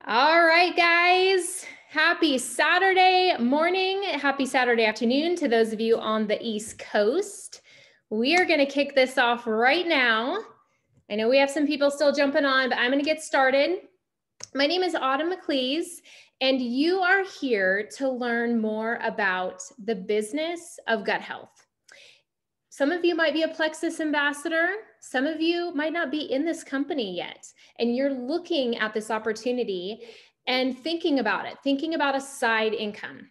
All right, guys. Happy Saturday morning. Happy Saturday afternoon to those of you on the East Coast. We are going to kick this off right now. I know we have some people still jumping on, but I'm going to get started. My name is Autumn McLeese, and you are here to learn more about the business of gut health. Some of you might be a Plexus ambassador. Some of you might not be in this company yet, and you're looking at this opportunity and thinking about it, thinking about a side income.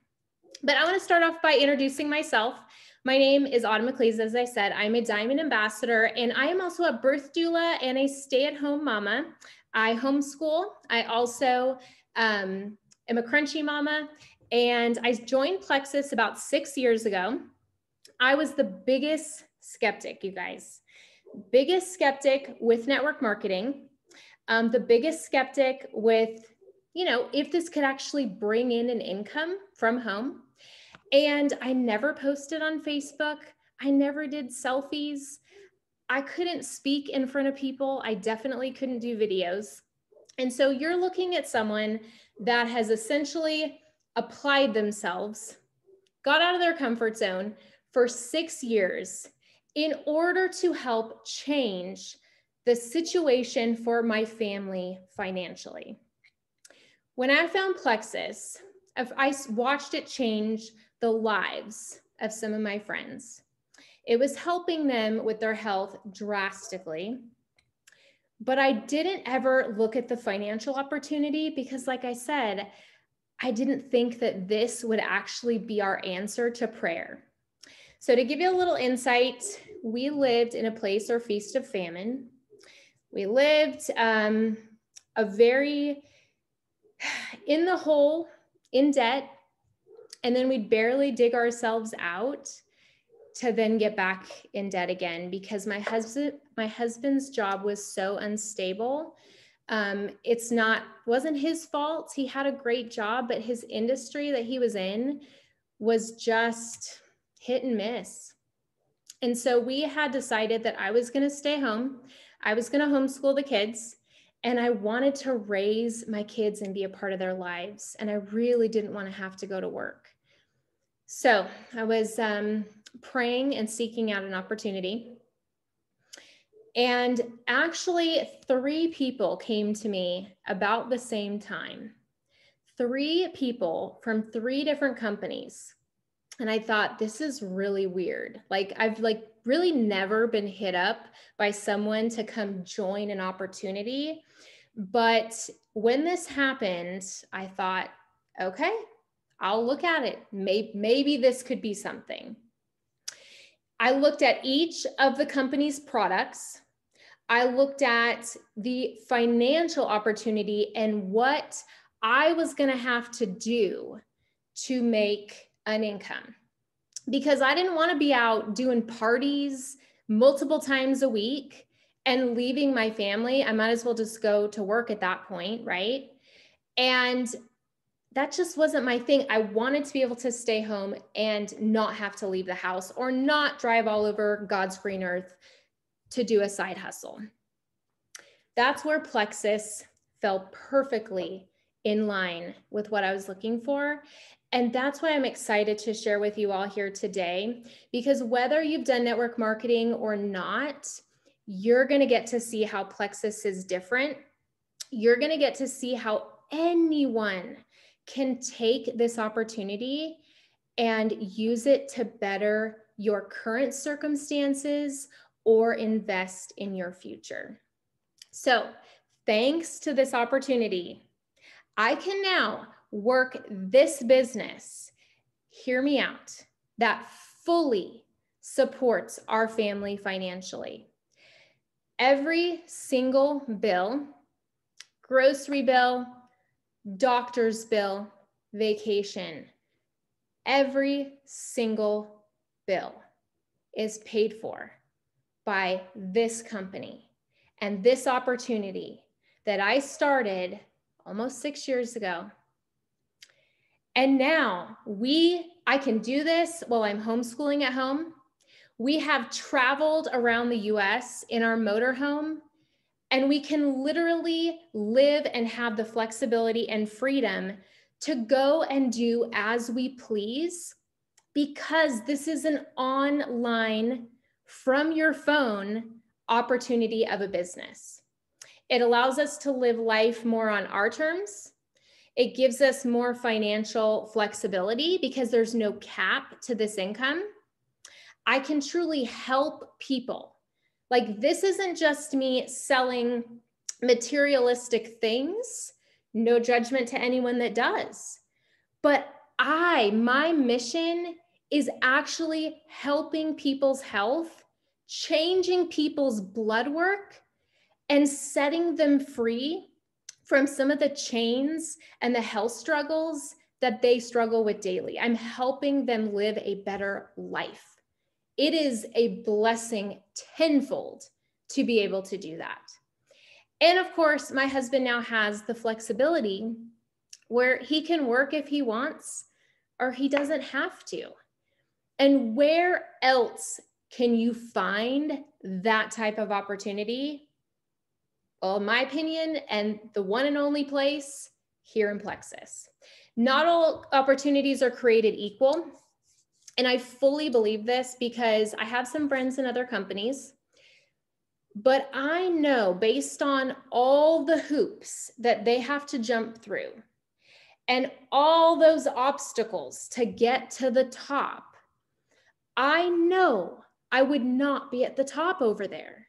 But I want to start off by introducing myself. My name is Autumn McLeese. As I said, I'm a Diamond Ambassador, and I am also a birth doula and a stay-at-home mama. I homeschool. I also am a crunchy mama, and I joined Plexus about 6 years ago. I was the biggest skeptic, you guys. Biggest skeptic with network marketing. The biggest skeptic with, if this could actually bring in an income from home. And I never posted on Facebook. I never did selfies. I couldn't speak in front of people. I definitely couldn't do videos. And so you're looking at someone that has essentially applied themselves, got out of their comfort zone for 6 years in order to help change the situation for my family financially. When I found Plexus, I watched it change the lives of some of my friends. It was helping them with their health drastically, but I didn't ever look at the financial opportunity because, like I said, I didn't think that this would actually be our answer to prayer. So to give you a little insight, we lived in a place or feast of famine. We lived a very in the hole, in debt, and then we'd barely dig ourselves out to then get back in debt again because my husband's job was so unstable. Wasn't his fault. He had a great job, but his industry that he was in was just hit and miss. And so we had decided that I was going to stay home. I was going to homeschool the kids, and I wanted to raise my kids and be a part of their lives. And I really didn't want to have to go to work. So I was praying and seeking out an opportunity. And actually 3 people came to me about the same time. 3 people from 3 different companies. And I thought, this is really weird. I've really never been hit up by someone to come join an opportunity. But when this happened, I thought, okay, I'll look at it. Maybe this could be something. I looked at each of the company's products. I looked at the financial opportunity and what I was going to have to do to make an income, because I didn't want to be out doing parties multiple times a week and leaving my family. I might as well just go to work at that point, right? And that just wasn't my thing. I wanted to be able to stay home and not have to leave the house or not drive all over God's green earth to do a side hustle. That's where Plexus fell perfectly in line with what I was looking for. And that's why I'm excited to share with you all here today, because whether you've done network marketing or not, you're going to get to see how Plexus is different. You're going to get to see how anyone can take this opportunity and use it to better your current circumstances or invest in your future. So thanks to this opportunity, I can now work this business, hear me out, that fully supports our family financially. Every single bill, grocery bill, doctor's bill, vacation, every single bill is paid for by this company and this opportunity that I started almost 6 years ago. And now I can do this while I'm homeschooling at home. We have traveled around the US in our motorhome And we can literally live and have the flexibility and freedom to go and do as we please, because this is an online, from your phone opportunity of a business. It allows us to live life more on our terms. It gives us more financial flexibility because there's no cap to this income. I can truly help people. Like, this isn't just me selling materialistic things, no judgment to anyone that does. But my mission is actually helping people's health, changing people's blood work, and setting them free from some of the chains and the health struggles that they struggle with daily. I'm helping them live a better life. It is a blessing tenfold to be able to do that. And of course, my husband now has the flexibility where he can work if he wants, or he doesn't have to. And where else can you find that type of opportunity? Well, in my opinion, and the one and only place, here in Plexus. Not all opportunities are created equal. And I fully believe this because I have some friends in other companies, but I know, based on all the hoops that they have to jump through and all those obstacles to get to the top, I know I would not be at the top over there,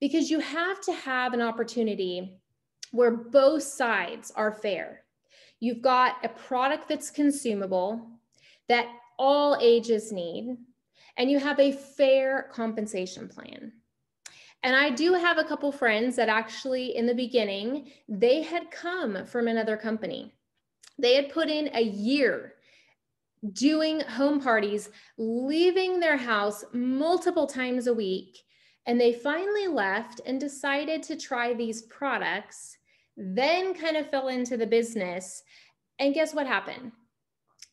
because you have to have an opportunity where both sides are fair. You've got a product that's consumable, that all ages need, and you have a fair compensation plan. And I do have a couple friends that actually, in the beginning, they had come from another company. They had put in a year doing home parties, leaving their house multiple times a week, and they finally left and decided to try these products, then kind of fell into the business. And guess what happened?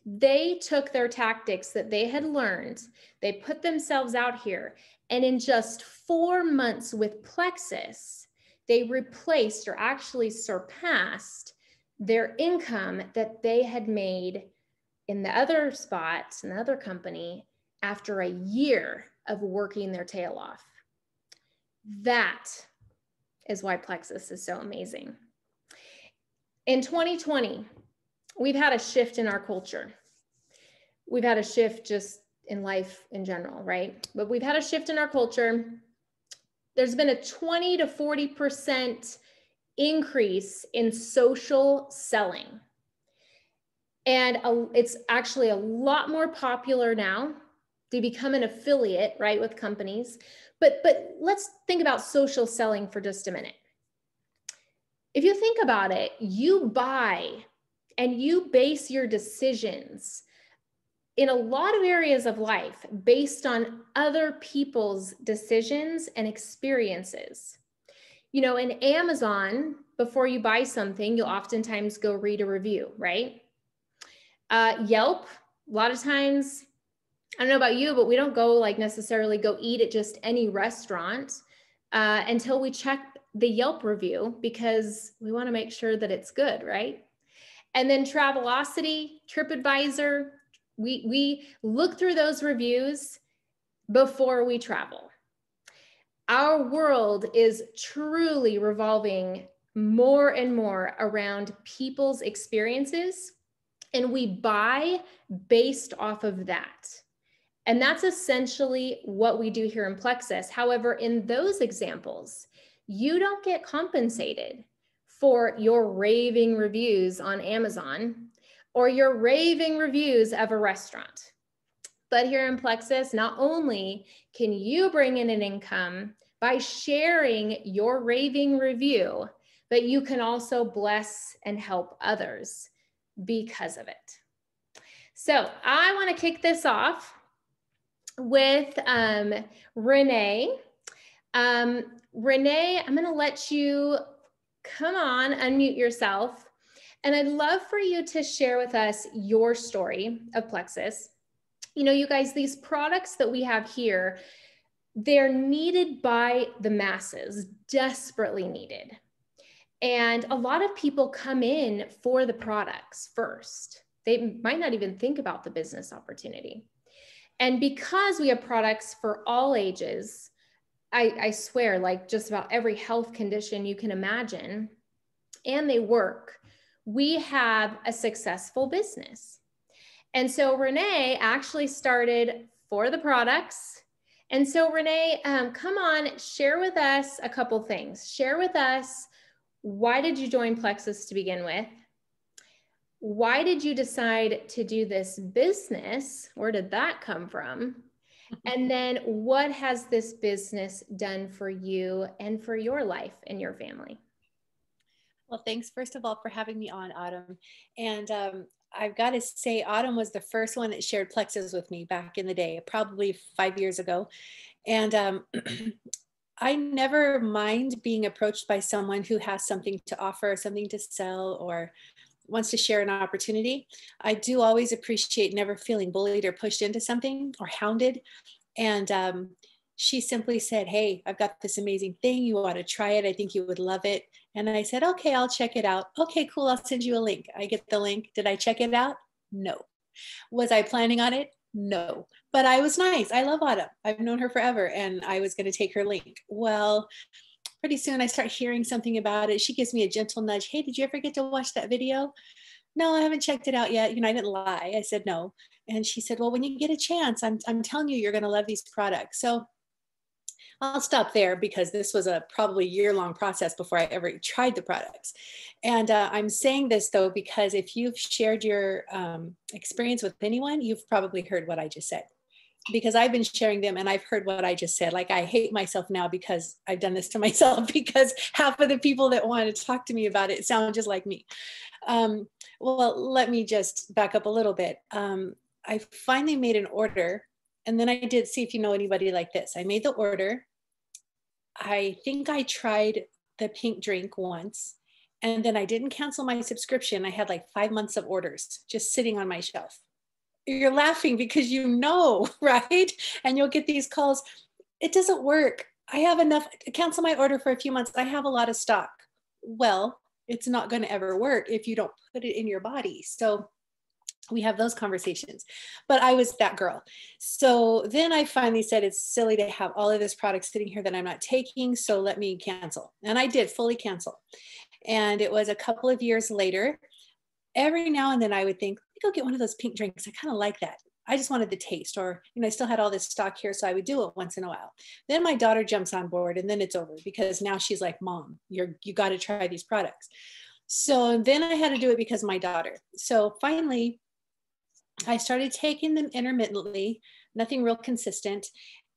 They took their tactics that they had learned, they put themselves out here, and in just 4 months with Plexus, they replaced, or actually surpassed, their income that they had made in the other spot, in the other company, after a year of working their tail off. That is why Plexus is so amazing. In 2020, we've had a shift in our culture. We've had a shift just in life in general, right? But we've had a shift in our culture. There's been a 20 to 40% increase in social selling. And it's actually a lot more popular now to become an affiliate, right, with companies. But let's think about social selling for just a minute. If you think about it, you buy and you base your decisions in a lot of areas of life based on other people's decisions and experiences. You know, in Amazon, before you buy something, you'll oftentimes go read a review, right? Yelp, a lot of times, I don't know about you, but we don't go necessarily go eat at just any restaurant until we check the Yelp review, because we want to make sure that it's good, right? And then Travelocity, TripAdvisor, we look through those reviews before we travel. Our world is truly revolving more and more around people's experiences, and we buy based off of that. And that's essentially what we do here in Plexus. However, in those examples, you don't get compensated for your raving reviews on Amazon or your raving reviews of a restaurant. But here in Plexus, not only can you bring in an income by sharing your raving review, but you can also bless and help others because of it. So I want to kick this off with Renee. Renee, I'm going to let you come on, unmute yourself. And I'd love for you to share with us your story of Plexus. You know, you guys, these products that we have here, they're needed by the masses, desperately needed. And a lot of people come in for the products first. They might not even think about the business opportunity. And because we have products for all ages, I swear, like just about every health condition you can imagine, and they work, we have a successful business. And so Renee actually started for the products. And so Renee, come on, share with us a couple things. Share with us, why did you join Plexus to begin with? Why did you decide to do this business? Where did that come from? And then what has this business done for you and for your life and your family? Well, thanks first of all for having me on, Autumn. And I've got to say, Autumn was the first one that shared Plexus with me back in the day, probably 5 years ago. And I never mind being approached by someone who has something to offer, something to sell, or wants to share an opportunity. I do always appreciate never feeling bullied or pushed into something or hounded. And she simply said, "Hey, I've got this amazing thing. You ought to try it. I think you would love it." And I said, "Okay, I'll check it out." "Okay, cool. I'll send you a link." I get the link. Did I check it out? No. Was I planning on it? No. But I was nice. I love Autumn. I've known her forever, and I was going to take her link. Well, pretty soon I start hearing something about it. She gives me a gentle nudge. "Hey, did you ever get to watch that video?" "No, I haven't checked it out yet." I didn't lie. I said no. And she said, "Well, when you get a chance, I'm telling you, you're going to love these products." So I'll stop there because this was a probably year-long process before I ever tried the products. And I'm saying this though, because if you've shared your experience with anyone, you've probably heard what I just said. Because I've been sharing them and I've heard what I just said. Like, I hate myself now because I've done this to myself, because half of the people that want to talk to me about it sound just like me. Well, let me just back up a little bit. I finally made an order, and then I did see if you know anybody like this. I made the order. I think I tried the pink drink once, and then I didn't cancel my subscription. I had like 5 months of orders just sitting on my shelf. You're laughing because right? And you'll get these calls. "It doesn't work. I have enough. Cancel my order for a few months. I have a lot of stock." Well, it's not going to ever work if you don't put it in your body. So we have those conversations. But I was that girl. So then I finally said, it's silly to have all of this product sitting here that I'm not taking, so let me cancel. And I did fully cancel. And it was a couple of years later. Every now and then I would think, let me go get one of those pink drinks. I kind of like that. I just wanted the taste, or, I still had all this stock here, so I would do it once in a while. Then my daughter jumps on board, and then it's over, because now she's like, "Mom, you got to try these products." So then I had to do it because of my daughter. So finally, I started taking them intermittently, nothing real consistent.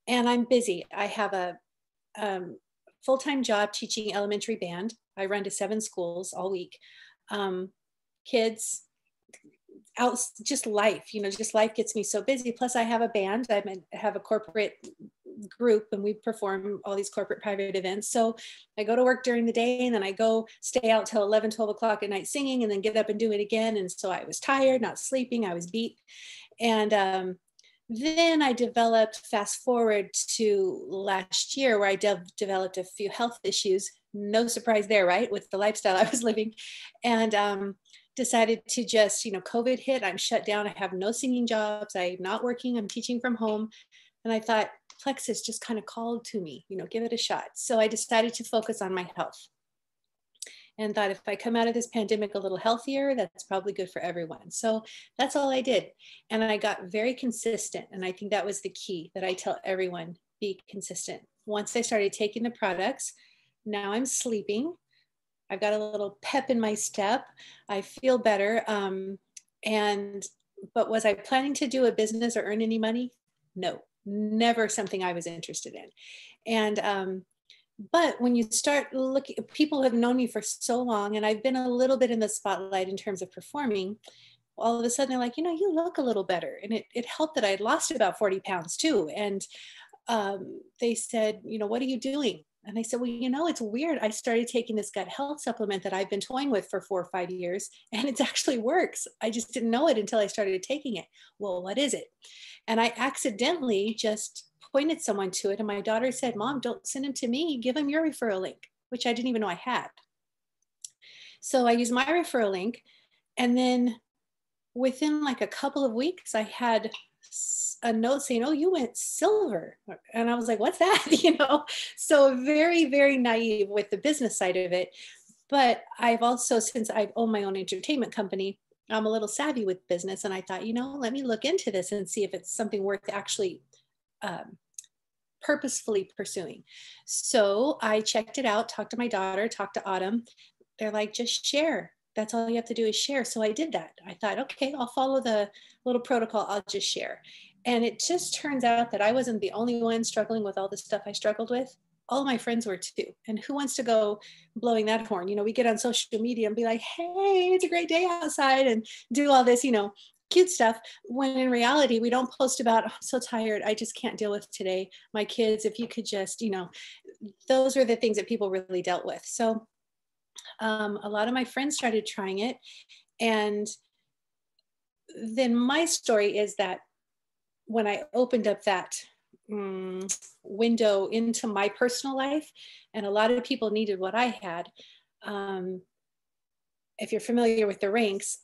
And I'm busy. I have a full-time job teaching elementary band. I run to 7 schools all week. Kids, out, just life, just life gets me so busy. Plus I have a band. I have a corporate group, and we perform all these corporate private events. So I go to work during the day, and then I go stay out till 11, 12 o'clock at night singing, and then get up and do it again. And so I was tired, not sleeping, I was beat. And then I developed, fast forward to last year, where I developed a few health issues. No surprise there, right? With the lifestyle I was living. And decided to just, COVID hit, I'm shut down. I have no singing jobs. I'm not working. I'm teaching from home. And I thought, Plexus just kind of called to me, give it a shot. So I decided to focus on my health, and thought, if I come out of this pandemic a little healthier, that's probably good for everyone. So that's all I did. And I got very consistent. And I think that was the key that I tell everyone: be consistent. Once I started taking the products, now I'm sleeping. I've got a little pep in my step. I feel better. But was I planning to do a business or earn any money? No, never something I was interested in. And but when you start looking, people have known me for so long, and I've been a little bit in the spotlight in terms of performing. All of a sudden they're like, you look a little better. And it helped that I'd lost about 40 pounds too. And they said, "What are you doing?" And I said, "Well, it's weird. I started taking this gut health supplement that I've been toying with for 4 or 5 years, and it actually works. I just didn't know it until I started taking it." "Well, what is it?" And I accidentally just pointed someone to it. And my daughter said, Mom, don't send him to me. Give him your referral link, which I didn't even know I had. So I used my referral link. And then within like a couple of weeks, I had a note saying, oh, you went silver. And I was like, what's that? So very, very naive with the business side of it. But I've also, since I've owned my own entertainment company, I'm a little savvy with business. And I thought, let me look into this and see if it's something worth actually purposefully pursuing. So I checked it out, talked to my daughter, talked to Autumn. They're like, just share. That's all you have to do is share. So I did that. I thought, okay, I'll follow the little protocol. I'll just share. And it just turns out that I wasn't the only one struggling with all the stuff I struggled with. All my friends were too. And who wants to go blowing that horn? We get on social media and be like, hey, it's a great day outside, and do all this, cute stuff, when in reality, we don't post about, oh, I'm so tired, I just can't deal with today. My kids, if you could just, those were the things that people really dealt with. So a lot of my friends started trying it. And then my story is that when I opened up that window into my personal life, and a lot of people needed what I had. If you're familiar with the ranks,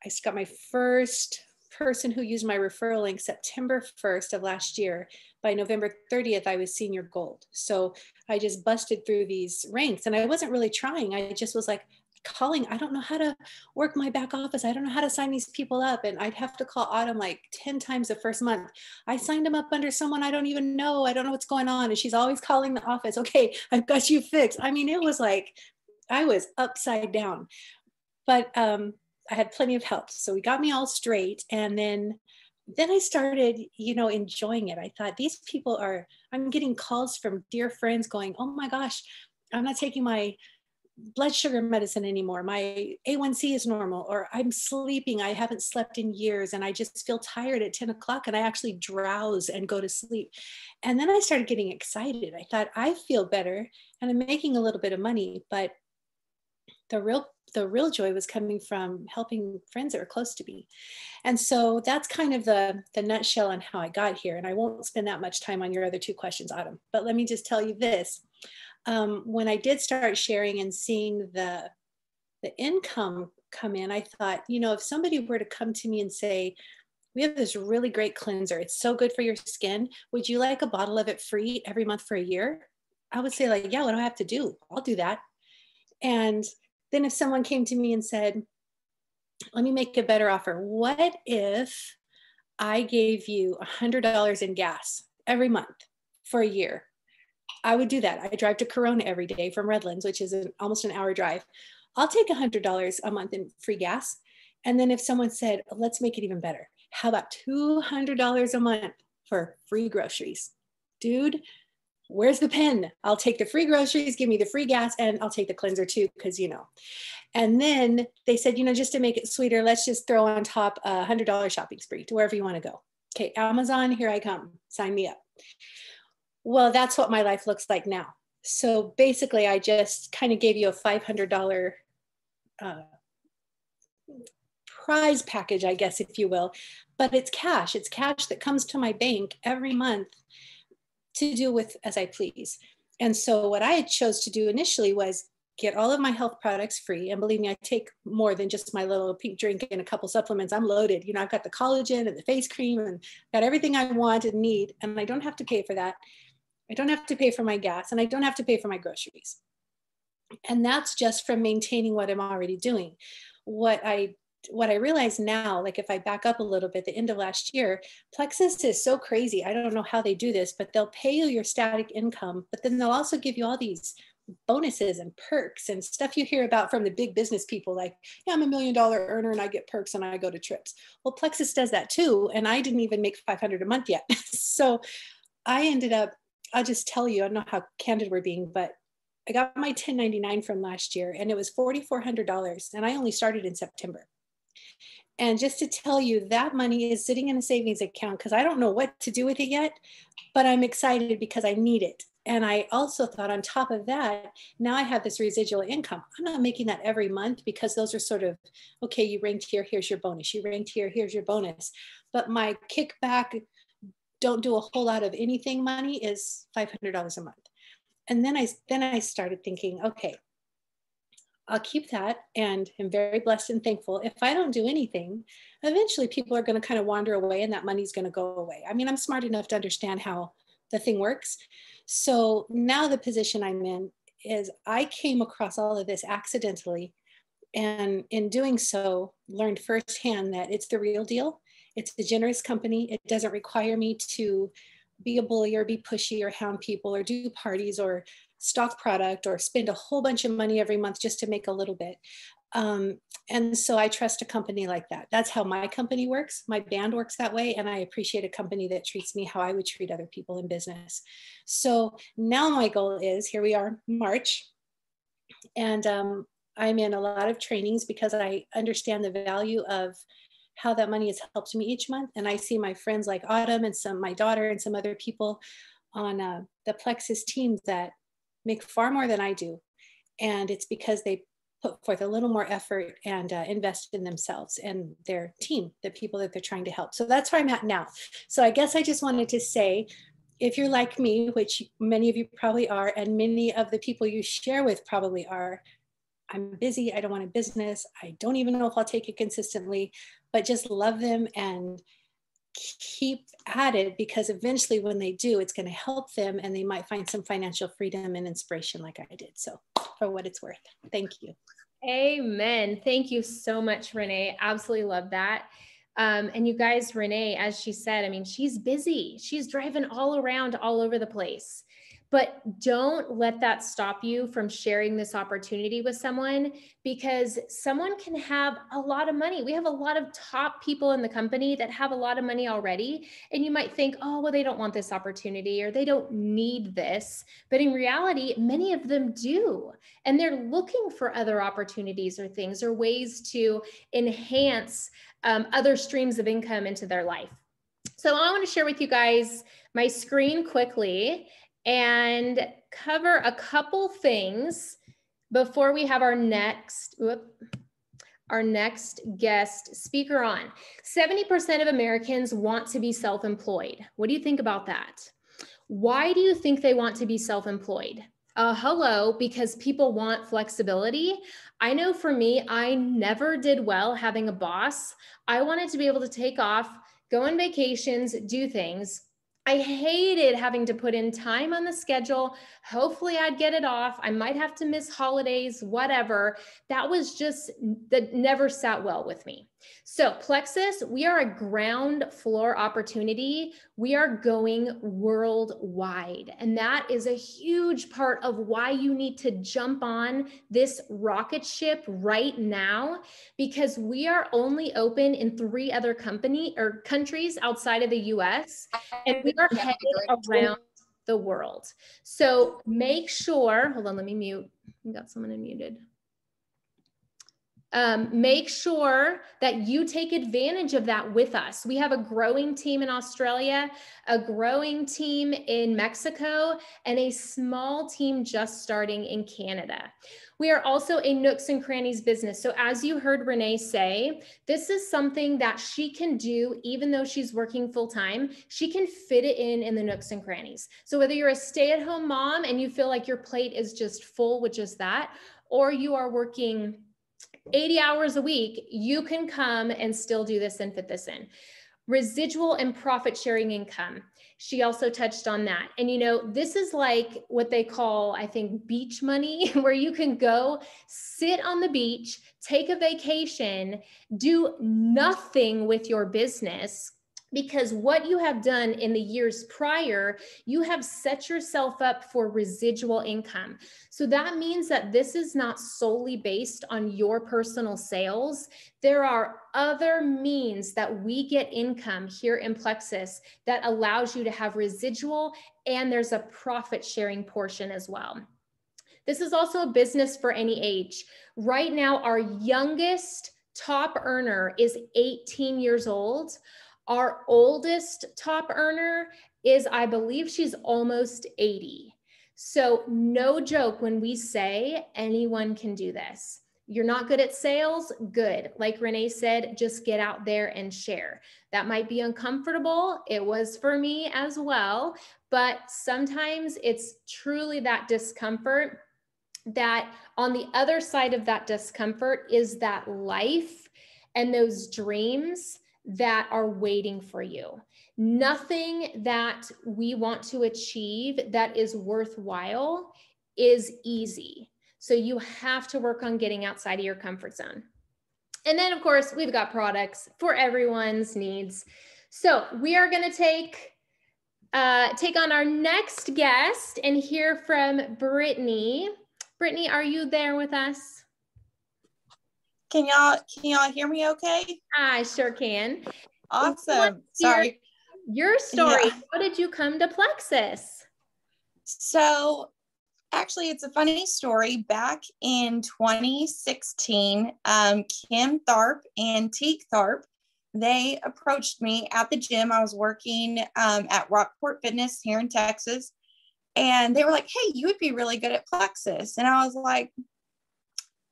I got my first person who used my referral link September 1st of last year. By November 30th, I was senior gold. So I just busted through these ranks, and I wasn't really trying. I just was like calling. I don't know how to work my back office. I don't know how to sign these people up. And I'd have to call Autumn like 10 times the first month. I signed them up under someone I don't even know. I don't know what's going on. And she's always calling the office. Okay, I've got you fixed. I mean, it was like, I was upside down, but I had plenty of help. So we got me all straight. And then I started, enjoying it. I thought, these people I'm getting calls from dear friends going, oh my gosh, I'm not taking my blood sugar medicine anymore. My A1C is normal, or I'm sleeping. I haven't slept in years, and I just feel tired at 10 o'clock, and I actually drowse and go to sleep. And then I started getting excited. I thought, I feel better, and I'm making a little bit of money, but the real joy was coming from helping friends that were close to me. And so that's kind of the nutshell on how I got here. And I won't spend that much time on your other two questions, Autumn, but let me just tell you this. When I did start sharing and seeing the income come in, I thought, if somebody were to come to me and say, we have this really great cleanser, it's so good for your skin, would you like a bottle of it free every month for a year? I would say, like, yeah, what do I have to do? I'll do that. And then if someone came to me and said, let me make a better offer. What if I gave you $100 in gas every month for a year? I would do that. I drive to Corona every day from Redlands, which is almost an hour drive. I'll take $100 a month in free gas. And then if someone said, let's make it even better, how about $200 a month for free groceries? Dude, where's the pen? I'll take the free groceries, give me the free gas, and I'll take the cleanser too, because, And then they said, just to make it sweeter, let's just throw on top a $100 shopping spree to wherever you want to go. Okay, Amazon, here I come. Sign me up. Well, that's what my life looks like now. So basically, I just kind of gave you a $500 prize package, I guess, if you will. But it's cash. It's cash that comes to my bank every month to do with as I please. And so what I chose to do initially was get all of my health products free. And believe me, I take more than just my little pink drink and a couple supplements. I'm loaded. I've got the collagen and the face cream and got everything I want and need. And I don't have to pay for that. I don't have to pay for my gas, and I don't have to pay for my groceries. And that's just from maintaining what I'm already doing. What I realize now, like if I back up a little bit, the end of last year, Plexus is so crazy. I don't know how they do this, but they'll pay you your static income, but then they'll also give you all these bonuses and perks and stuff you hear about from the big business people, like, yeah, I'm $1 million earner and I get perks and I go to trips. Well, Plexus does that too. And I didn't even make $500 a month yet. So I ended up, I'll just tell you, I don't know how candid we're being, but I got my 1099 from last year and it was $4,400. And I only started in September. And just to tell you, that money is sitting in a savings account because I don't know what to do with it yet, but I'm excited because I need it. And I also thought on top of that, now I have this residual income. I'm not making that every month because those are sort of, okay, you ranked here, here's your bonus. You ranked here, here's your bonus. But my kickback don't do a whole lot of anything money is $500 a month. And then I started thinking, okay, I'll keep that, and I'm very blessed and thankful. If I don't do anything, eventually people are going to kind of wander away and that money's going to go away. I mean, I'm smart enough to understand how the thing works. So now the position I'm in is I came across all of this accidentally, and in doing so, learned firsthand that it's the real deal. It's a generous company. It doesn't require me to be a bully or be pushy or hound people or do parties or stock product or spend a whole bunch of money every month just to make a little bit. And so I trust a company like that. That's how my company works. My band works that way. And I appreciate a company that treats me how I would treat other people in business. So now my goal is, here we are, March. And I'm in a lot of trainings because I understand the value of how that money has helped me each month. And I see my friends like Autumn and my daughter and some other people on the Plexus teams that make far more than I do. And it's because they put forth a little more effort and invest in themselves and their team, the people that they're trying to help. So that's where I'm at now. So I guess I just wanted to say, if you're like me, which many of you probably are, and many of the people you share with probably are, I'm busy, I don't want a business, I don't even know if I'll take it consistently, but just love them and keep at it, because eventually when they do, it's going to help them and they might find some financial freedom and inspiration like I did. So for what it's worth, thank you. Amen. Thank you so much, Renee. Absolutely love that. And you guys, Renee, as she said, I mean, she's busy. She's driving all around, all over the place. But don't let that stop you from sharing this opportunity with someone, because someone can have a lot of money. We have a lot of top people in the company that have a lot of money already. And you might think, oh, well, they don't want this opportunity or they don't need this. But in reality, many of them do. And they're looking for other opportunities or things or ways to enhance other streams of income into their life. So I want to share with you guys my screen quickly and cover a couple things before we have our next guest speaker on. 70% of Americans want to be self-employed. What do you think about that? Why do you think they want to be self-employed? Hello, because people want flexibility. I know for me, I never did well having a boss. I wanted to be able to take off, go on vacations, do things. I hated having to put in time on the schedule. Hopefully I'd get it off. I might have to miss holidays, whatever. That never sat well with me. So Plexus, we are a ground floor opportunity. We are going worldwide. And that is a huge part of why you need to jump on this rocket ship right now, because we are only open in 3 other countries outside of the US, and we are headed around the world. So make sure, hold on, let me mute. I got someone unmuted. Make sure that you take advantage of that with us. We have a growing team in Australia, a growing team in Mexico, and a small team just starting in Canada. We are also a Nooks and Crannies business. So as you heard Renee say, this is something that she can do even though she's working full-time. She can fit it in the Nooks and Crannies. So whether you're a stay-at-home mom and you feel like your plate is just full with just that, or you are working 80 hours a week, you can come and still do this and fit this in. Residual and profit sharing income. She also touched on that. And you know, this is like what they call, I think, beach money, where you can go sit on the beach, take a vacation, do nothing with your business, because what you have done in the years prior, you have set yourself up for residual income. So that means that this is not solely based on your personal sales. There are other means that we get income here in Plexus that allows you to have residual, and there's a profit sharing portion as well. This is also a business for any age. Right now, our youngest top earner is 18 years old. Our oldest top earner is, I believe she's almost 80. So no joke when we say anyone can do this. You're not good at sales? Good. Like Renee said, just get out there and share. That might be uncomfortable. It was for me as well, but sometimes it's truly that discomfort, that on the other side of that discomfort is that life and those dreams that are waiting for you. Nothing that we want to achieve that is worthwhile is easy. So you have to work on getting outside of your comfort zone. And then, of course, we've got products for everyone's needs. So we are going to take on our next guest and hear from Brittany. Brittany, are you there with us? Can y'all hear me okay? I sure can. Awesome. Sorry. Your story. Yeah. How did you come to Plexus? So actually, it's a funny story. Back in 2016, Kim Tharp and Teak Tharp, they approached me at the gym. I was working at Rockport Fitness here in Texas. And they were like, hey, you would be really good at Plexus. And I was like,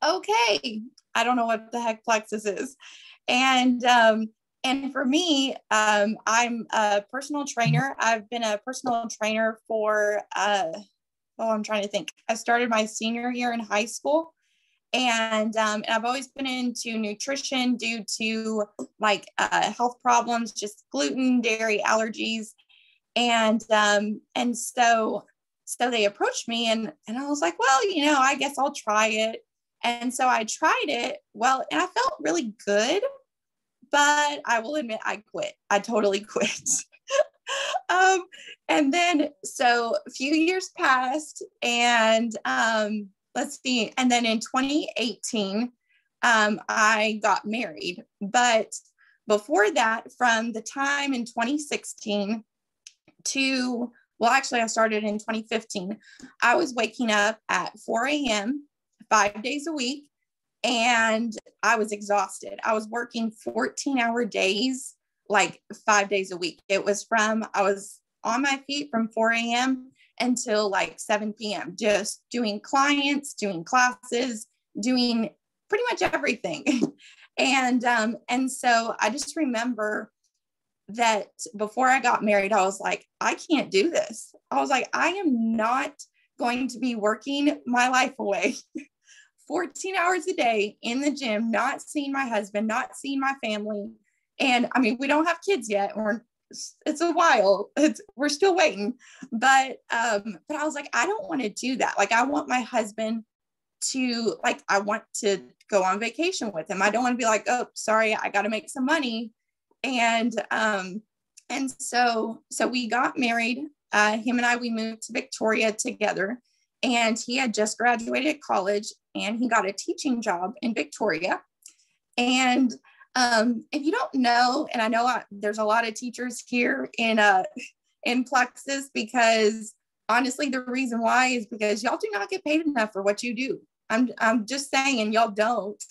okay, I don't know what the heck Plexus is. And for me, I'm a personal trainer. I've been a personal trainer for, I'm trying to think. I started my senior year in high school. And I've always been into nutrition due to like health problems, just gluten, dairy allergies. And so they approached me and I was like, well, I guess I'll try it. And so I tried it. Well, and I felt really good, but I will admit I quit. I totally quit. And then, so a few years passed and let's see. And then in 2018, I got married. But before that, from the time in 2016 to, well, actually, I started in 2015. I was waking up at 4 a.m., 5 days a week, and I was exhausted. I was working 14-hour days, like 5 days a week. I was on my feet from 4 a.m. until like 7 p.m., just doing clients, doing classes, doing pretty much everything. And so I just remember that before I got married, I was like, I can't do this. I was like, I am not going to be working my life away 14 hours a day in the gym, not seeing my husband, not seeing my family. And I mean, we don't have kids yet. It's a while. We're still waiting. But I was like, I don't want to do that. Like, I want my husband to, like, I want to go on vacation with him. I don't want to be like, oh, sorry, I got to make some money. And so we got married. Him and I, we moved to Victoria together, and he had just graduated college and he got a teaching job in Victoria. And if you don't know, and I know there's a lot of teachers here in Plexus, because honestly, the reason why is because y'all do not get paid enough for what you do. I'm just saying, y'all don't.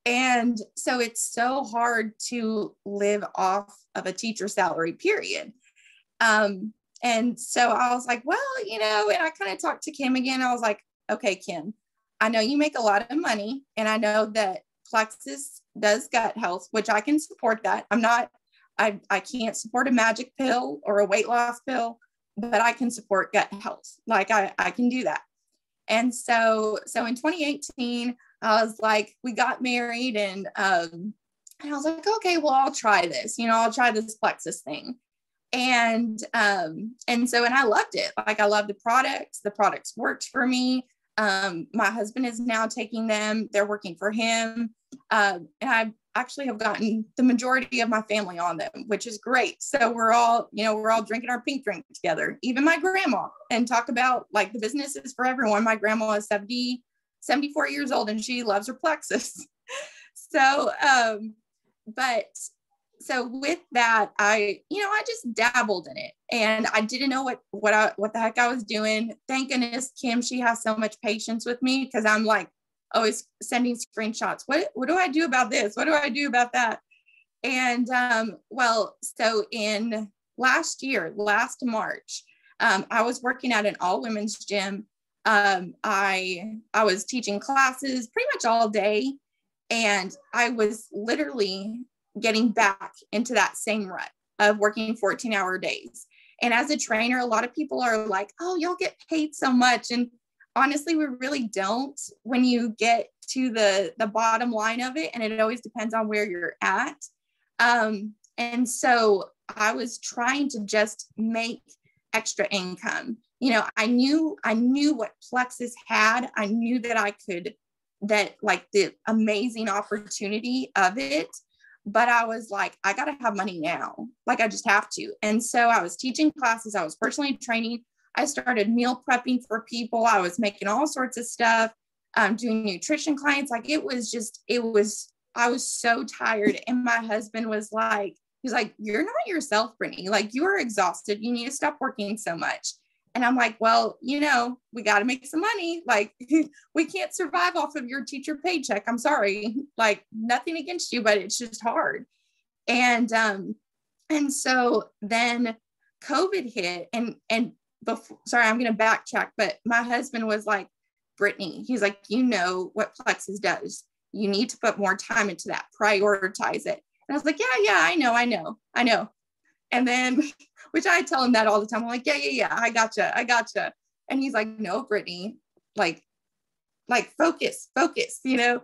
And so it's so hard to live off of a teacher salary, period. And so I was like, well, and I kind of talked to Kim again. I was like, okay, Kim, I know you make a lot of money, and I know that Plexus does gut health, which I can support that. I can't support a magic pill or a weight loss pill, but I can support gut health. Like I can do that. And so in 2018, I was like, we got married, and I was like, okay, well, I'll try this, I'll try this Plexus thing. And I loved it. Like, I love the products worked for me. My husband is now taking them. They're working for him. And I actually have gotten the majority of my family on them, which is great. So we're all drinking our pink drink together, even my grandma, and talk about like the business is for everyone. My grandma is 74 years old and she loves her Plexus. So with that, I just dabbled in it, and I didn't know what the heck I was doing. Thank goodness Kim, she has so much patience with me, because I'm like always sending screenshots. What do I do about this? What do I do about that? And so in last March, I was working at an all women's gym. I was teaching classes pretty much all day, and I was literally getting back into that same rut of working 14-hour days. And as a trainer, a lot of people are like, oh, you'll get paid so much. And honestly, we really don't when you get to the bottom line of it. And it always depends on where you're at. And so I was trying to just make extra income. You know, I knew what Plexus had. I knew that I could, that like the amazing opportunity of it. But I was like, I got to have money now. Like, I just have to. And so I was teaching classes. I was personally training. I started meal prepping for people. I was making all sorts of stuff, doing nutrition clients. Like, I was so tired. And my husband was like, he's like, you're not yourself, Brittany. Like, you are exhausted. You need to stop working so much. And I'm like, well, you know, we got to make some money. Like, we can't survive off of your teacher paycheck. I'm sorry. Like, nothing against you, but it's just hard. And so then COVID hit, and before, sorry, I'm going to backtrack, but my husband was like, Brittany, he's like, you know what Plexus does. You need to put more time into that, prioritize it. And I was like, yeah, I know. And then, which I tell him that all the time. I'm like, yeah, I gotcha. And he's like, no, Brittany, like focus, you know?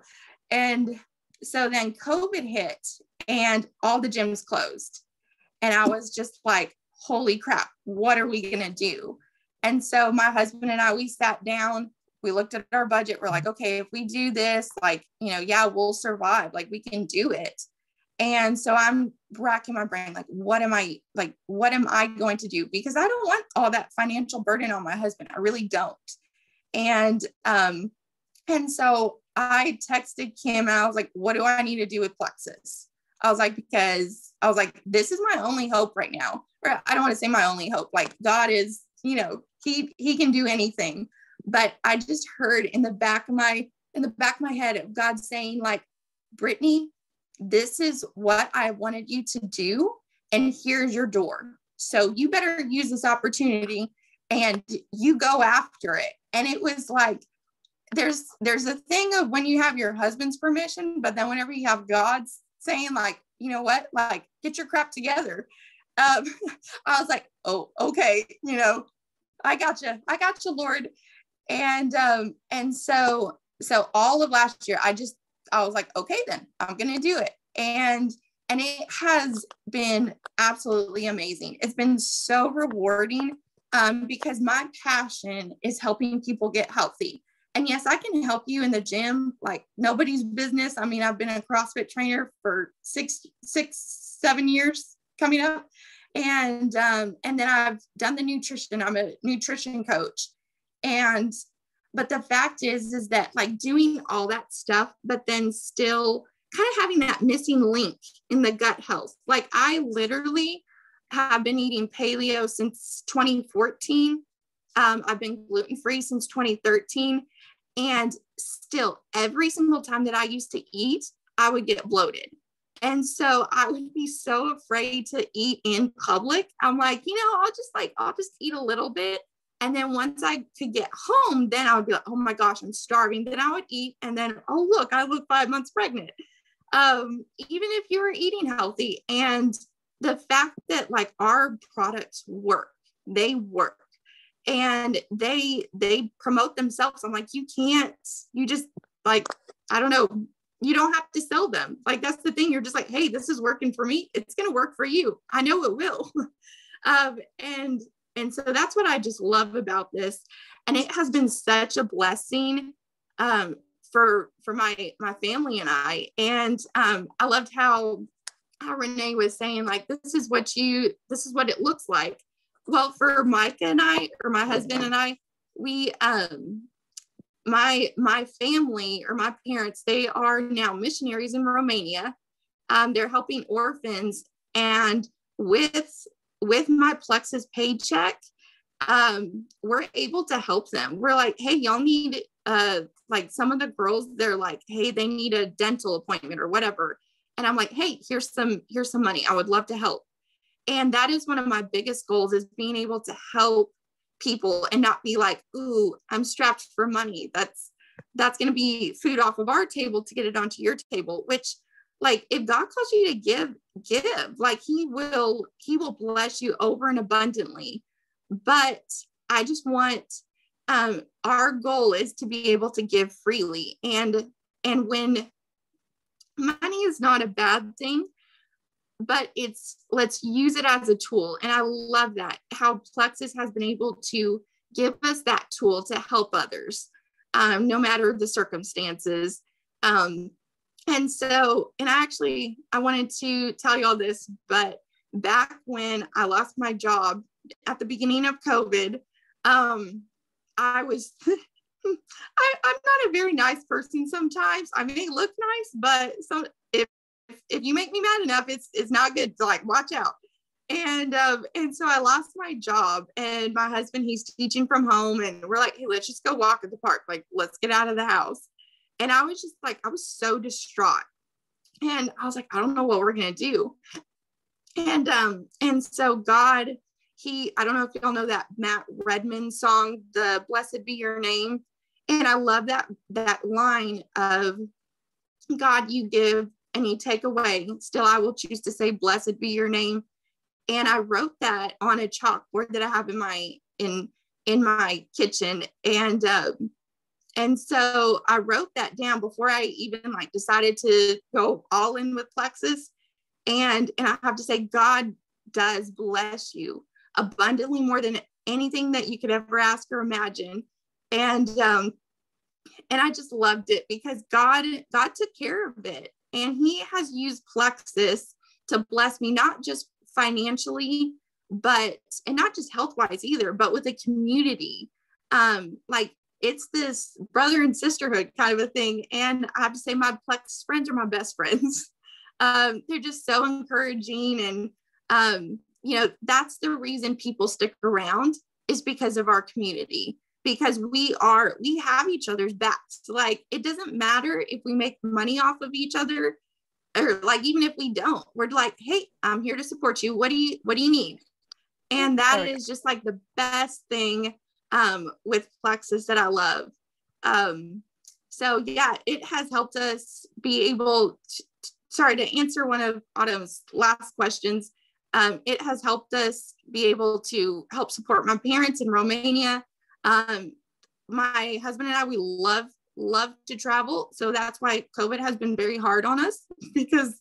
And so then COVID hit and all the gyms closed. And I was just like, holy crap, what are we going to do? And so my husband and I, we sat down, we looked at our budget. We're like, okay, if we do this, like, you know, yeah, we'll survive. Like, we can do it. And so I'm racking my brain, like, what am I going to do? Because I don't want all that financial burden on my husband. I really don't. And so I texted Kim and I was like, what do I need to do with Plexus? I was like, because I was like, this is my only hope right now. Or I don't want to say my only hope. Like, God is, you know, he can do anything. But I just heard in the back of my head of God saying, like, Brittany, this is what I wanted you to do. And here's your door. So you better use this opportunity and you go after it. And it was like, there's a thing of when you have your husband's permission, but then whenever you have God's saying, like, you know what, like, get your crap together. I was like, oh, okay. You know, I gotcha, Lord. And so all of last year, I was like, okay, then I'm going to do it. And it has been absolutely amazing. It's been so rewarding because my passion is helping people get healthy. And yes, I can help you in the gym, like nobody's business. I mean, I've been a CrossFit trainer for 7 years coming up. And then I've done the nutrition. I'm a nutrition coach. But the fact is that, like, doing all that stuff, but then still kind of having that missing link in the gut health. Like, I literally have been eating paleo since 2014. I've been gluten-free since 2013. And still, every single time that I used to eat, I would get bloated. And so I would be so afraid to eat in public. I'm like, you know, I'll just eat a little bit. And then once I could get home, then I would be like, oh my gosh, I'm starving. Then I would eat. And then, oh, look, I look 5 months pregnant. Even if you were eating healthy. And the fact that, like, our products work, they work. And they promote themselves. I'm like, you just, like, I don't know. You don't have to sell them. Like, that's the thing. You're just like, hey, this is working for me. It's going to work for you. I know it will. And so that's what I just love about this. And it has been such a blessing for my family and I. And I loved how Renee was saying, like, this is what it looks like. Well, for Micah and I, or my husband and I, we, my family, or my parents, they are now missionaries in Romania. They're helping orphans, and with my Plexus paycheck, we're able to help them. We're like, hey, y'all need, like, some of the girls, they're like, hey, they need a dental appointment or whatever. And I'm like, hey, here's some money. I would love to help. And that is one of my biggest goals, is being able to help people and not be like, ooh, I'm strapped for money. That's going to be food off of our table to get it onto your table, which like, if God calls you to give, like he will bless you over and abundantly. But I just want, our goal is to be able to give freely. And when money is not a bad thing, but let's use it as a tool. And I love that, how Plexus has been able to give us that tool to help others, no matter the circumstances. And so, and I wanted to tell you all this, but back when I lost my job at the beginning of COVID, I was, I'm not a very nice person sometimes. I may look nice, but if you make me mad enough, it's not good. So like, watch out. And so I lost my job, and my husband, he's teaching from home, and we're like, hey, let's just go walk at the park. Like, let's get out of the house. And I was just like, I was so distraught. And I was like, I don't know what we're going to do. And so God, I don't know if y'all know that Matt Redman song, the Blessed Be Your Name. And I love that line of, God, you give and you take away. Still, I will choose to say, blessed be your name. And I wrote that on a chalkboard that I have in my kitchen. And so I wrote that down before I even like decided to go all in with Plexus. And I have to say, God does bless you abundantly, more than anything that you could ever ask or imagine. And I just loved it because God took care of it. And he has used Plexus to bless me, not just financially, and not just health-wise either, but with a community. Like, it's this brother and sisterhood kind of a thing. And I have to say, my Plexus friends are my best friends. They're just so encouraging. And, that's the reason people stick around, is because of our community, because we have each other's backs. Like, it doesn't matter if we make money off of each other, or like, even if we don't, we're like, hey, I'm here to support you. What do you need? And that is just like the best thing with Plexus that I love. So yeah, it has helped us be able to answer one of Autumn's last questions. It has helped us be able to help support my parents in Romania. My husband and I, we love to travel. So that's why COVID has been very hard on us, because,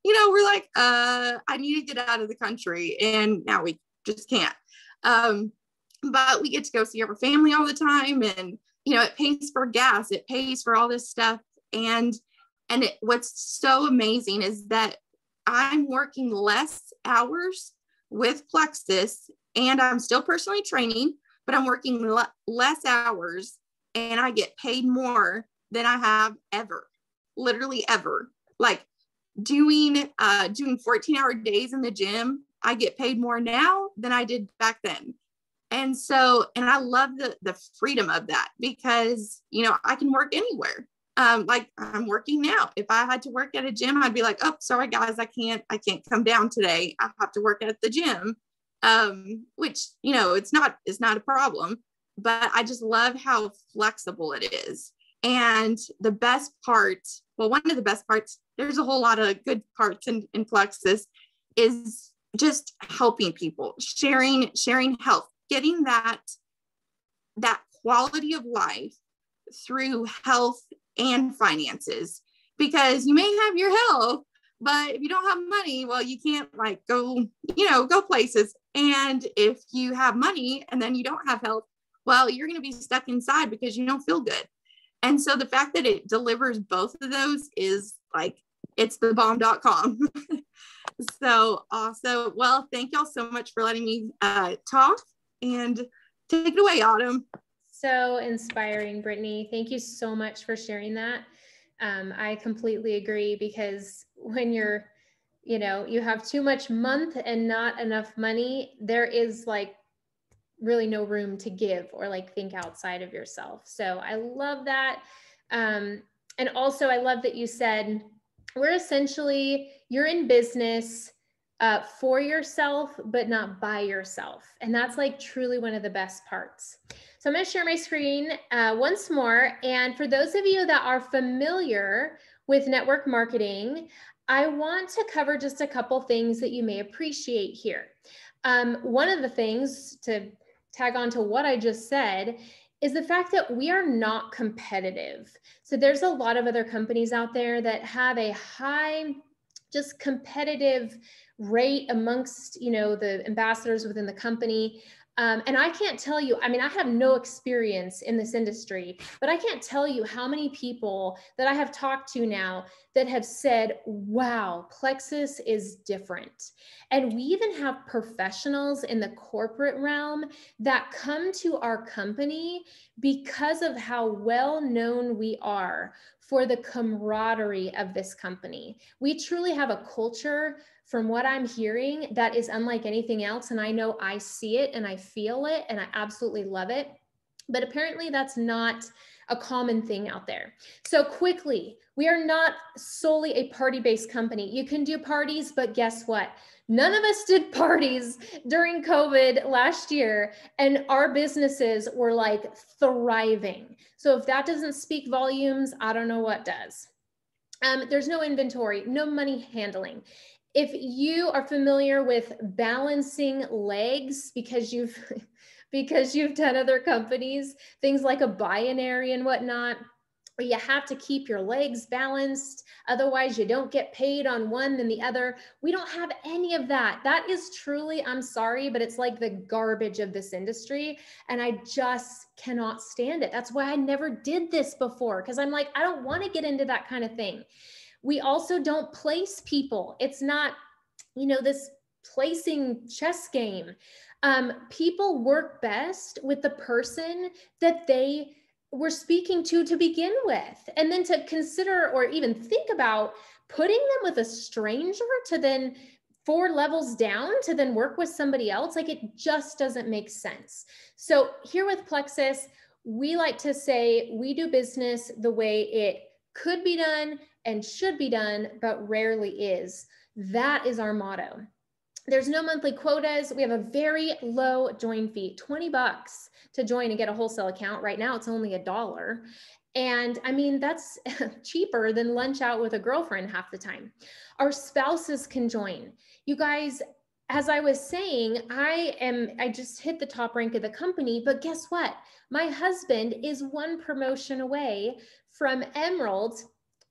we're like, I need to get out of the country, and now we just can't. But we get to go see our family all the time, and, it pays for gas, it pays for all this stuff. And what's so amazing is that I'm working less hours with Plexus, and I'm still personally training, but I'm working less hours, and I get paid more than I have ever, literally ever. Like, doing 14-hour days in the gym, I get paid more now than I did back then. And so, and I love the freedom of that, because, I can work anywhere. Like, I'm working now. If I had to work at a gym, I'd be like, oh, sorry guys, I can't come down today. I have to work at the gym. Which, it's not a problem, but I just love how flexible it is. And the best part, one of the best parts, there's a whole lot of good parts in Plexus, is just helping people, sharing health, getting that quality of life through health and finances. Because you may have your health, but if you don't have money, well, you can't like go places. And if you have money and then you don't have health, well, you're going to be stuck inside because you don't feel good. And so the fact that it delivers both of those is like, it's the bomb.com. So awesome. Well, thank y'all so much for letting me talk, and take it away, Autumn. So inspiring, Brittany. Thank you so much for sharing that. I completely agree, because when you have too much month and not enough money, there is like really no room to give or like think outside of yourself. So I love that. And also I love that you said, you're in business. for yourself, but not by yourself. And that's like truly one of the best parts. So I'm going to share my screen once more. And for those of you that are familiar with network marketing, I want to cover just a couple things that you may appreciate here. One of the things, to tag on to what I just said, is the fact that we are not competitive. So there's a lot of other companies out there that have a high, just competitive rate amongst, the ambassadors within the company. And I can't tell you, I mean, I have no experience in this industry, but I can't tell you how many people that I have talked to now that have said, wow, Plexus is different. And we even have professionals in the corporate realm that come to our company because of how well known we are for the camaraderie of this company. We truly have a culture, from what I'm hearing, that is unlike anything else. And I know I see it and I feel it and I absolutely love it. But apparently that's not a common thing out there. So quickly, we are not solely a party-based company. You can do parties, but guess what? None of us did parties during COVID last year, and our businesses were like thriving. So if that doesn't speak volumes, I don't know what does. There's no inventory, no money handling. If you are familiar with balancing legs because you've done other companies, things like a binary and whatnot, where you have to keep your legs balanced, otherwise you don't get paid on one than the other. We don't have any of that. That is truly, I'm sorry, but it's like the garbage of this industry, and I just cannot stand it. That's why I never did this before, because I'm like, I don't want to get into that kind of thing. We also don't place people. It's not, this placing chess game. People work best with the person that they were speaking to begin with. And then to consider or even think about putting them with a stranger to then 4 levels down to then work with somebody else, like it just doesn't make sense. So here with Plexus, we like to say we do business the way it could be done and should be done, but rarely is. That is our motto. There's no monthly quotas. We have a very low join fee, $20 to join and get a wholesale account. Right now, it's only $1. And I mean, that's cheaper than lunch out with a girlfriend half the time. Our spouses can join. You guys, as I was saying, I just hit the top rank of the company, but guess what? My husband is 1 promotion away from Emerald,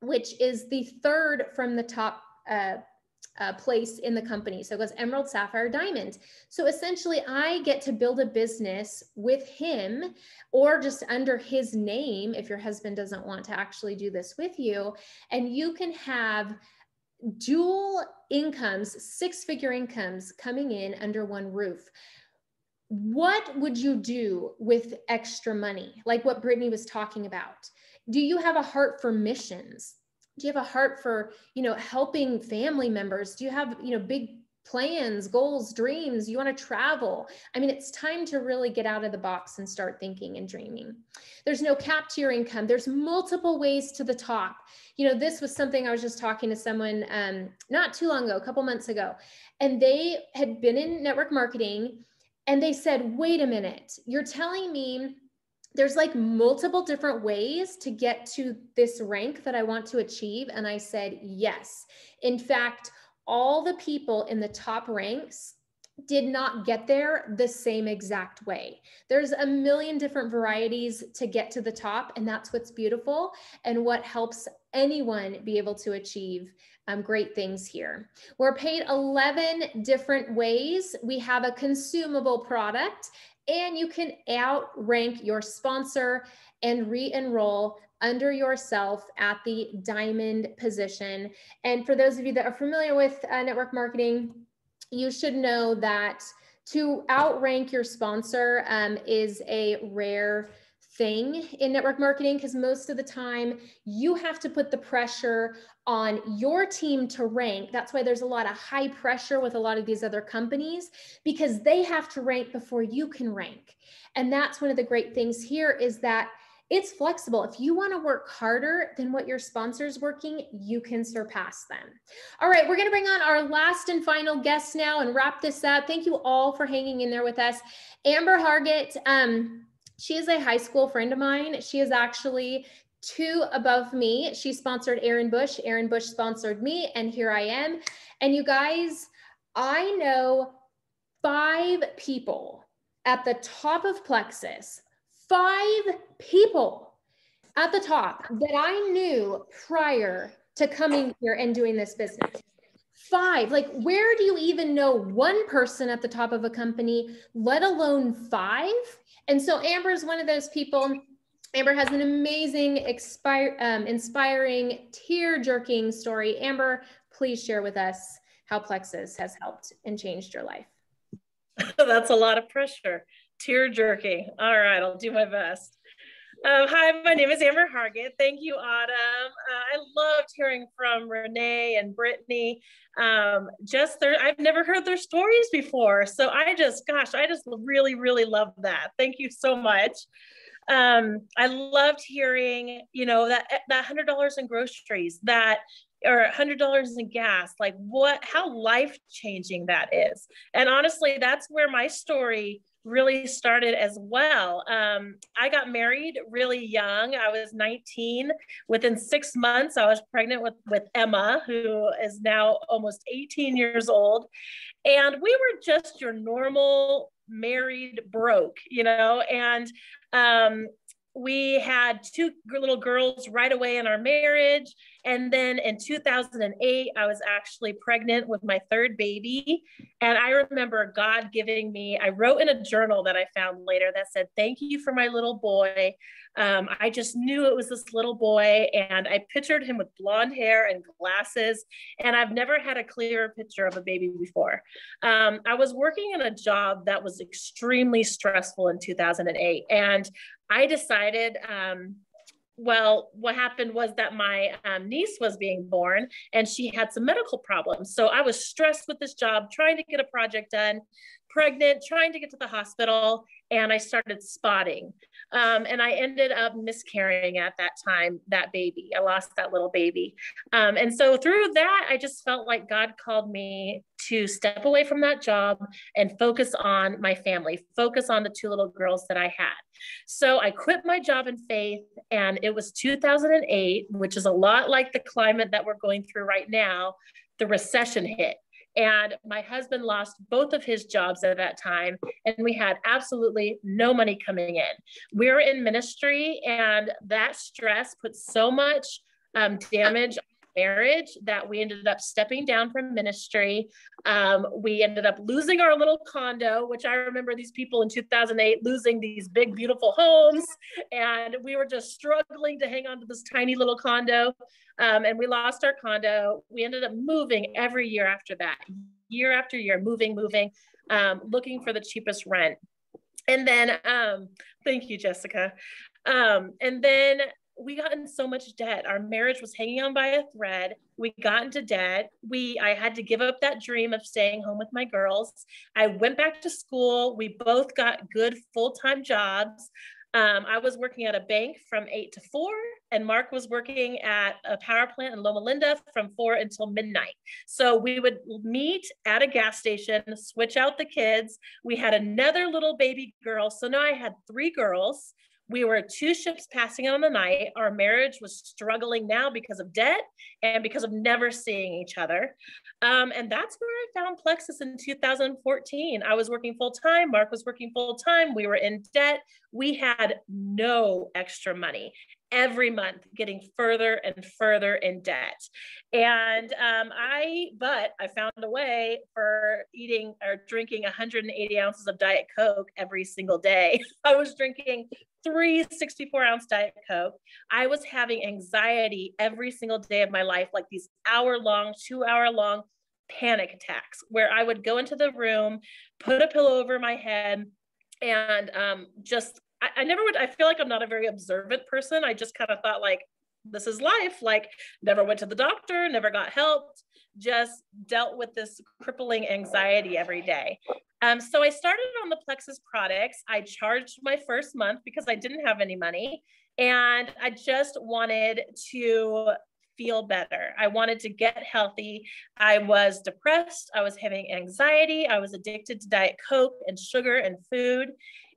which is the 3rd from the top place in the company. So it goes Emerald, Sapphire, Diamond. So essentially I get to build a business with him or just under his name if your husband doesn't want to actually do this with you. And you can have dual incomes, 6-figure incomes coming in under one roof. What would you do with extra money? Like what Brittany was talking about. Do you have a heart for missions? Do you have a heart for, helping family members? Do you have, big plans, goals, dreams? You want to travel? I mean, it's time to really get out of the box and start thinking and dreaming. There's no cap to your income. There's multiple ways to the top. This was something I was just talking to someone not too long ago, a couple months ago, and they had been in network marketing and they said, wait a minute, you're telling me there's like multiple different ways to get to this rank that I want to achieve. And I said, yes. In fact, all the people in the top ranks did not get there the same exact way. There's a million different varieties to get to the top. And that's what's beautiful and what helps anyone be able to achieve great things here. We're paid 11 different ways. We have a consumable product, and you can outrank your sponsor and re-enroll under yourself at the diamond position. And for those of you that are familiar with network marketing, you should know that to outrank your sponsor is a rare thing in network marketing, because most of the time you have to put the pressure on your team to rank. That's why there's a lot of high pressure with a lot of these other companies, because they have to rank before you can rank. And that's one of the great things here is that it's flexible. If you want to work harder than what your sponsor's working, you can surpass them. All right, we're going to bring on our last and final guest now and wrap this up. Thank you all for hanging in there with us. Amber Hargett, she is a high school friend of mine. She is actually 2 above me. She sponsored Aaron Bush. Aaron Bush sponsored me, and here I am. And you guys, I know 5 people at the top of Plexus, 5 people at the top that I knew prior to coming here and doing this business. 5, like, where do you even know one person at the top of a company, let alone 5? And so Amber is one of those people. Amber has an amazing, inspiring, tear-jerking story. Amber, please share with us how Plexus has helped and changed your life. That's a lot of pressure. Tear-jerking. All right, I'll do my best. Hi, my name is Amber Hargett. Thank you, Autumn. I loved hearing from Renee and Brittany. I've never heard their stories before. So I just really, really love that. Thank you so much. I loved hearing, that $100 in groceries, or $100 in gas, like how life-changing that is. And honestly, that's where my story really started as well. I got married really young. I was 19. Within 6 months, I was pregnant with Emma, who is now almost 18 years old. And we were just your normal married broke, and we had 2 little girls right away in our marriage. And then in 2008, I was actually pregnant with my 3rd baby. And I remember God giving me, I wrote in a journal that I found later that said, "Thank you for my little boy." I just knew it was this little boy, and I pictured him with blonde hair and glasses. And I've never had a clearer picture of a baby before. I was working in a job that was extremely stressful in 2008. And I decided, what happened was that my niece was being born, and she had some medical problems. So I was stressed with this job, trying to get a project done, pregnant, trying to get to the hospital, and I started spotting. And I ended up miscarrying at that time, that baby. I lost that little baby. And so through that, I just felt like God called me to step away from that job and focus on my family, focus on the 2 little girls that I had. So I quit my job in faith, and it was 2008, which is a lot like the climate that we're going through right now. The recession hit. And my husband lost both of his jobs at that time, and we had absolutely no money coming in. We were in ministry, and that stress put so much damage on marriage that we ended up stepping down from ministry. We ended up losing our little condo, which I remember these people in 2008 losing these big, beautiful homes. And we were just struggling to hang on to this tiny little condo. And we lost our condo. We ended up moving every year after that, year after year, moving, looking for the cheapest rent. And then, thank you, Jessica. And then we got in so much debt. Our marriage was hanging on by a thread. We got into debt. I had to give up that dream of staying home with my girls. I went back to school. We both got good full-time jobs. I was working at a bank from 8 to 4, and Mark was working at a power plant in Loma Linda from 4 until midnight. So we would meet at a gas station, switch out the kids. We had another little baby girl. So now I had 3 girls. We were 2 ships passing on the night. Our marriage was struggling now because of debt and because of never seeing each other. And that's where I found Plexus in 2014. I was working full-time. Mark was working full-time. We were in debt. We had no extra money. Every month getting further and further in debt. And but I found a way for eating or drinking 180 ounces of Diet Coke every single day. I was drinking 3 64-ounce Diet Coke. I was having anxiety every single day of my life, like these 2-hour-long panic attacks where I would go into the room, put a pillow over my head, and I never would, I feel like I'm not a very observant person. I just kind of thought like, this is life. Like, never went to the doctor, never got helped, just dealt with this crippling anxiety every day. So I started on the Plexus products. I charged my first month because I didn't have any money. And I just wanted to feel better. I wanted to get healthy. I was depressed. I was having anxiety. I was addicted to Diet Coke and sugar and food.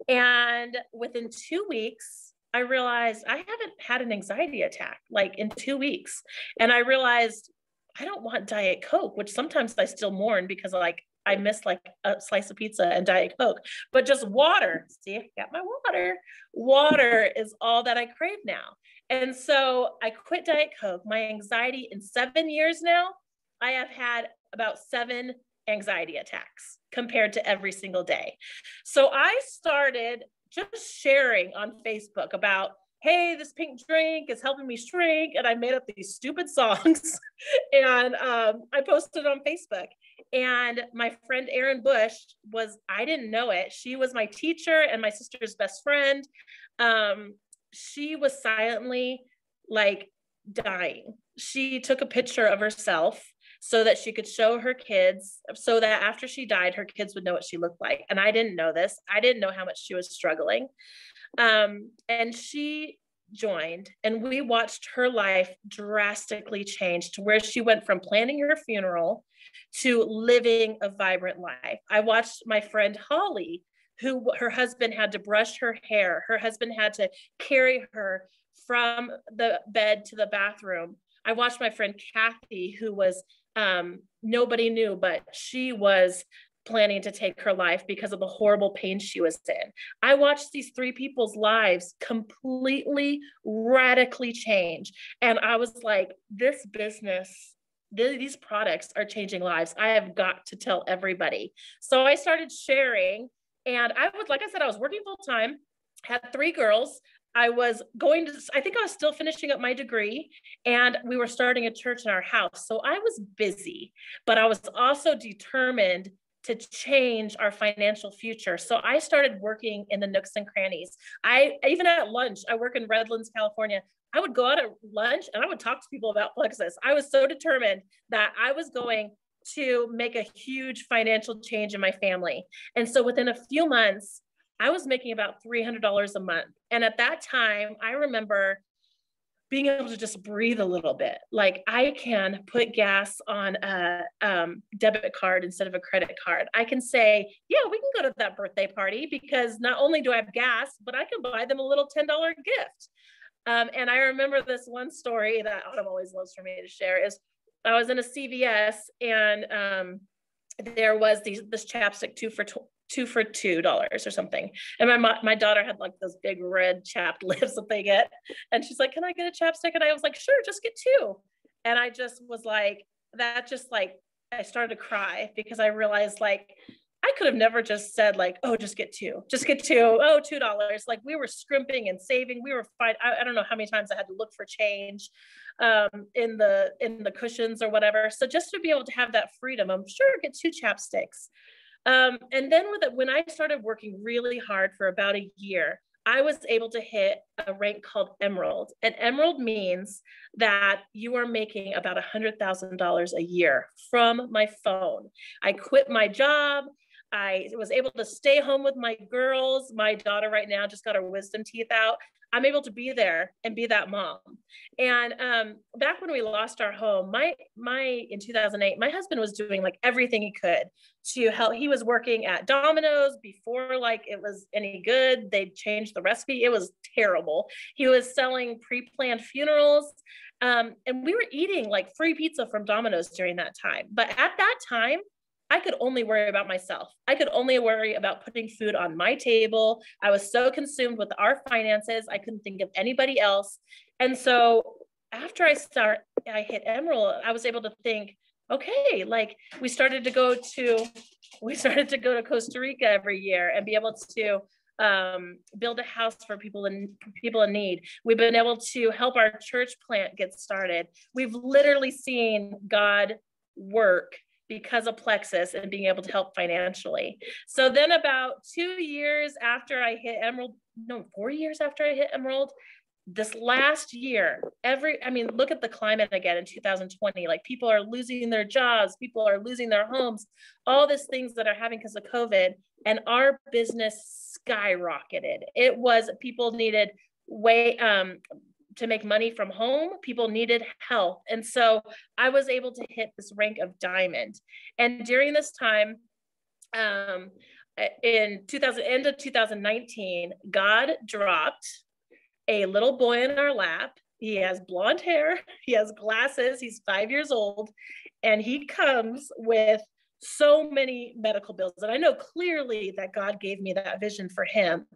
And within 2 weeks, I realized I haven't had an anxiety attack like in 2 weeks. And I realized I don't want Diet Coke, which sometimes I still mourn because like I miss like a slice of pizza and Diet Coke, but just water. See, I got my water. Water is all that I crave now. And so I quit Diet Coke. My anxiety in 7 years now, I have had about 7 anxiety attacks compared to every single day. So I started just sharing on Facebook about, hey, this pink drink is helping me shrink. And I made up these stupid songs and I posted on Facebook. And my friend Erin Bush I didn't know it. She was my teacher and my sister's best friend. She was silently like dying. She took a picture of herself so that she could show her kids, so that after she died, her kids would know what she looked like. And I didn't know this. I didn't know how much she was struggling. And she joined, and we watched her life drastically change to where she went from planning her funeral to living a vibrant life. I watched my friend Holly, who her husband had to brush her hair. Her husband had to carry her from the bed to the bathroom. I watched my friend Kathy, who was, nobody knew, but she was planning to take her life because of the horrible pain she was in. I watched these 3 people's lives completely, radically change. And I was like, this business, these products are changing lives. I have got to tell everybody. So I started sharing, and I was working full time, had 3 girls. I think I was still finishing up my degree, and we were starting a church in our house. So I was busy, but I was also determined to change our financial future. So I started working in the nooks and crannies. Even at lunch, I work in Redlands, California. I would go out at lunch and I would talk to people about Plexus. I was so determined that I was going to make a huge financial change in my family. And so within a few months, I was making about $300 a month. And at that time, I remember being able to just breathe a little bit. Like I can put gas on a debit card instead of a credit card. I can say, yeah, we can go to that birthday party because not only do I have gas, but I can buy them a little $10 gift. And I remember this one story that Autumn always loves for me to share is I was in a CVS and there was this chapstick 2 for $2 or something. And my daughter had like those big red chapped lips that they get. And she's like, can I get a chapstick? And I was like, sure, just get 2. And I just was like, I started to cry because I realized like, I could have never just said like, oh, just get 2, oh, $2. Like we were scrimping and saving. We were fine. I don't know how many times I had to look for change in the cushions or whatever. So just to be able to have that freedom, I'm sure get 2 chapsticks. And then when I started working really hard for about a year, I was able to hit a rank called Emerald. And Emerald means that you are making about $100,000 a year from my phone. I quit my job. I was able to stay home with my girls. My daughter right now just got her wisdom teeth out. I'm able to be there and be that mom. And back when we lost our home, in 2008, my husband was doing like everything he could to help. He was working at Domino's before like it was any good. They'd changed the recipe. It was terrible. He was selling pre-planned funerals. And we were eating like free pizza from Domino's during that time. But at that time, I could only worry about myself. I could only worry about putting food on my table. I was so consumed with our finances. I couldn't think of anybody else. And so after I hit Emerald, I was able to think, okay, like we started to go to Costa Rica every year and be able to build a house for people in need. We've been able to help our church plant get started. We've literally seen God work because of Plexus and being able to help financially. So then about 2 years after I hit Emerald, 4 years after I hit Emerald, this last year, look at the climate again in 2020, like people are losing their jobs, people are losing their homes, all these things that are happening because of COVID, and our business skyrocketed. People needed way to make money from home. People needed help. And so I was able to hit this rank of diamond. And during this time, in end of 2019, God dropped a little boy in our lap. He has blonde hair, he has glasses, he's 5 years old, and he comes with so many medical bills. And I know clearly that God gave me that vision for him.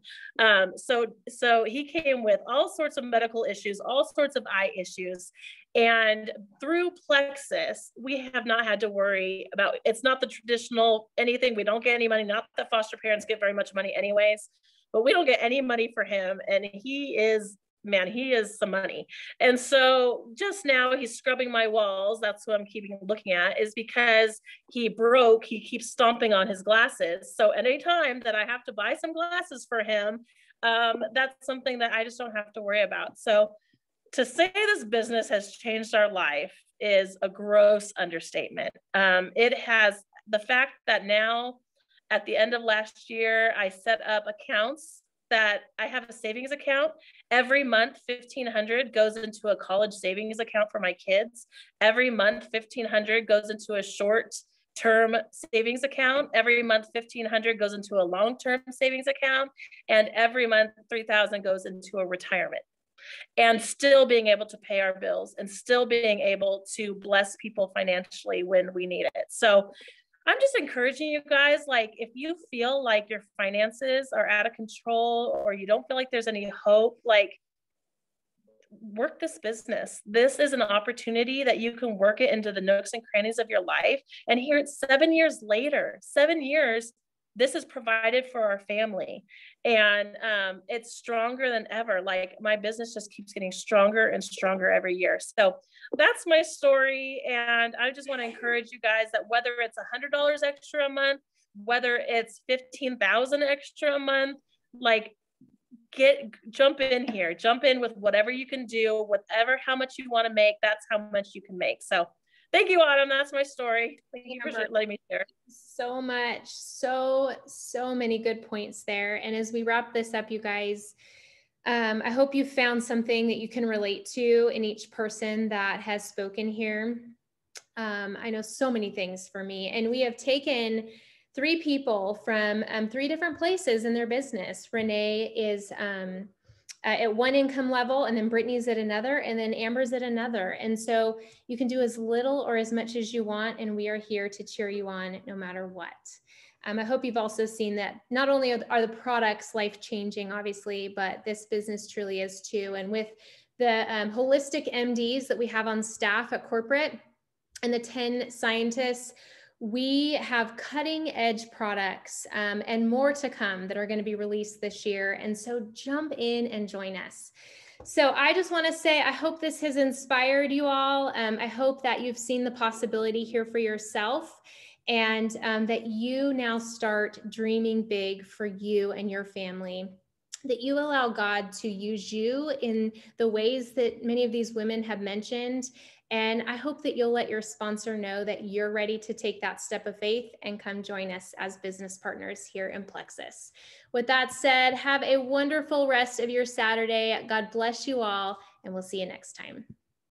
So he came with all sorts of medical issues, all sorts of eye issues. And through Plexus, we have not had to worry about, it's not the traditional anything. We don't get any money, not that foster parents get very much money anyways, but we don't get any money for him. And he is some money. And so just now he's scrubbing my walls. That's what I'm keeping looking at, is because he keeps stomping on his glasses. So anytime that I have to buy some glasses for him, that's something that I just don't have to worry about. So to say this business has changed our life is a gross understatement. It has, the fact that now at the end of last year, I set up accounts that I have a savings account. Every month, $1,500 goes into a college savings account for my kids. Every month, $1,500 goes into a short-term savings account. Every month, $1,500 goes into a long-term savings account. And every month, $3,000 goes into a retirement. And still being able to pay our bills and still being able to bless people financially when we need it. So I'm just encouraging you guys, like, if you feel like your finances are out of control or you don't feel like there's any hope, like, work this business. This is an opportunity that you can work it into the nooks and crannies of your life. And here it's 7 years later, 7 years, this is provided for our family. And it's stronger than ever. Like, my business just keeps getting stronger and stronger every year. So that's my story. And I just want to encourage you guys that whether it's $100 extra a month, whether it's 15,000 extra a month, like, jump in here, jump in with whatever you can do, how much you want to make, that's how much you can make. So thank you, Autumn. That's my story. Thank you for letting me share. So much, so many good points there. And as we wrap this up, you guys, I hope you found something that you can relate to in each person that has spoken here. I know so many things for me, and we have taken 3 people from 3 different places in their business. Renee is at one income level, and then Brittany's at another, and then Amber's at another. And so you can do as little or as much as you want, and we are here to cheer you on no matter what. I hope you've also seen that not only are the products life-changing, obviously, but this business truly is too. And with the holistic MDs that we have on staff at corporate and the 10 scientists, we have cutting edge products and more to come that are going to be released this year. And so jump in and join us. So I just want to say, I hope this has inspired you all. I hope that you've seen the possibility here for yourself, and that you now start dreaming big for you and your family, that you allow God to use you in the ways that many of these women have mentioned. And I hope that you'll let your sponsor know that you're ready to take that step of faith and come join us as business partners here in Plexus. With that said, have a wonderful rest of your Saturday. God bless you all, and we'll see you next time.